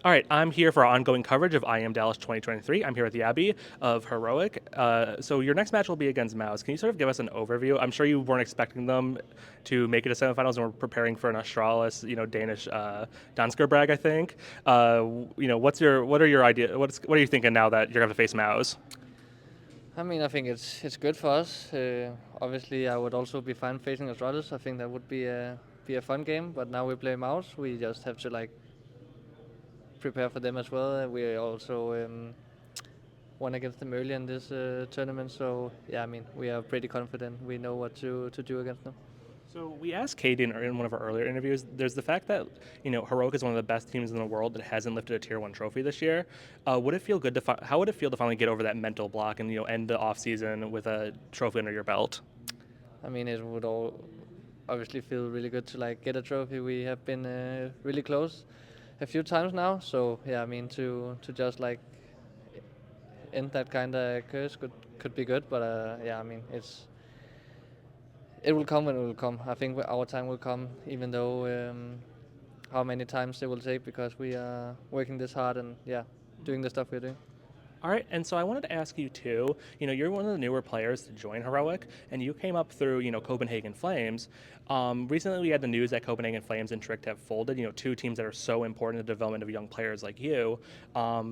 All right, I'm here for our ongoing coverage of IEM Dallas 2023. I'm here with Jabbi of Heroic. So your next match will be against MOUZ. Can you sort of give us an overview? I'm sure you weren't expecting them to make it to semifinals, and we're preparing for an Astralis, Danish Danskerbrag, I think. What are your idea? What are you thinking now that you're going to face MOUZ? I mean, I think it's good for us. Obviously, I would also be fine facing Astralis. I think that would be a fun game. But now we play MOUZ. We just have to like prepare for them as well. We also won against them earlier in this tournament. So yeah, I mean, we are pretty confident. We know what to do against them. So we asked Katie in one of our earlier interviews. There's the fact that Heroic is one of the best teams in the world that hasn't lifted a Tier 1 trophy this year. Would it feel good to how would it feel to finally get over that mental block and end the off season with a trophy under your belt? I mean, it would all obviously feel really good to like get a trophy. We have been really close a few times now. So yeah, I mean, to just like end that kind of curse could be good. But yeah, I mean, it will come when it will come. I think our time will come, even though how many times it will take because we are working this hard and yeah, doing the stuff we're doing. All right, and so I wanted to ask you too. You're one of the newer players to join Heroic, and you came up through Copenhagen Flames. Recently, we had the news that Copenhagen Flames and Tricked have folded. Two teams that are so important in the development of young players like you. How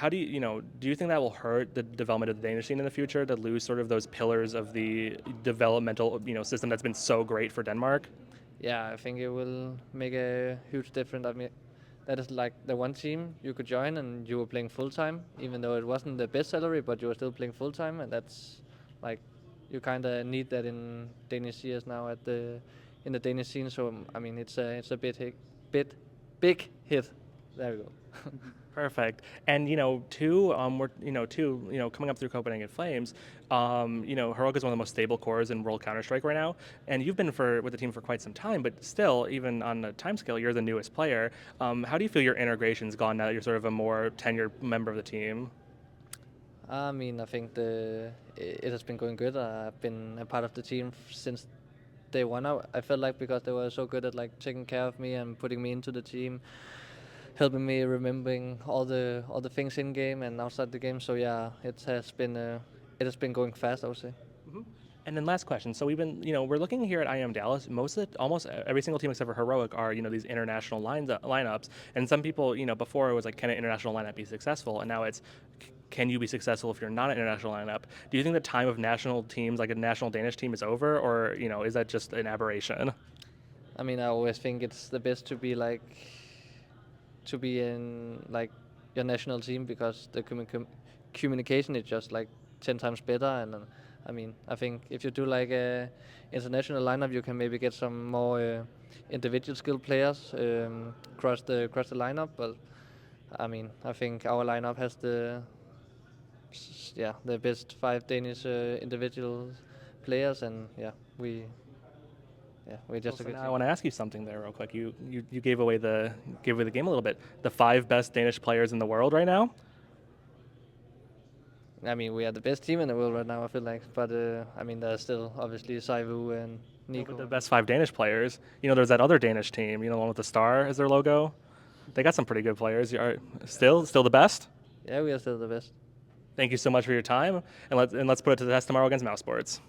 do do you think that will hurt the development of the Danish scene in the future to lose sort of those pillars of the developmental system that's been so great for Denmark? Yeah, I think it will make a huge difference. I mean, that is like the one team you could join and you were playing full time, even though it wasn't the best salary, but you were still playing full time, and that's like you kind of need that in Danish years now at the in the Danish scene. So I mean, it's a big hit. There we go. Perfect. And coming up through Copenhagen Flames. Heroic is one of the most stable cores in World Counter Strike right now, and you've been with the team for quite some time. But still, even on the time scale, you're the newest player. How do you feel your integration's gone now that you're sort of a more tenured member of the team? I mean, I think it has been going good. I've been a part of the team since day one. I felt like because they were so good at like taking care of me and putting me into the team, helping me remembering all the things in game and outside the game. So yeah, it has been going fast, I would say. Mhm. And then last question. So we're looking here at IEM Dallas. Almost every single team except for Heroic are, these international lineups. And some people, before it was like, can an international lineup be successful? And now it's, can you be successful if you're not an international lineup? Do you think the time of national teams, like a national Danish team, is over, or is that just an aberration? I mean, I always think it's the best to be in like your national team because the communication is just like 10 times better. And I mean, I think if you do like a international lineup, you can maybe get some more individual skill players across the lineup. But I mean, I think our lineup has the best five Danish individual players, and we're Well, just a so good now I team. want to ask you something there, real quick. You gave away the game a little bit. The five best Danish players in the world right now. I mean, we are the best team in the world right now. I feel like, but I mean, there's still obviously Saivu and No, but the Nico. best five Danish players. There's that other Danish team. The one with the star as their logo. They got some pretty good players. Are still the best. Yeah, we are still the best. Thank you so much for your time, and let's put it to the test tomorrow against Mouse Sports.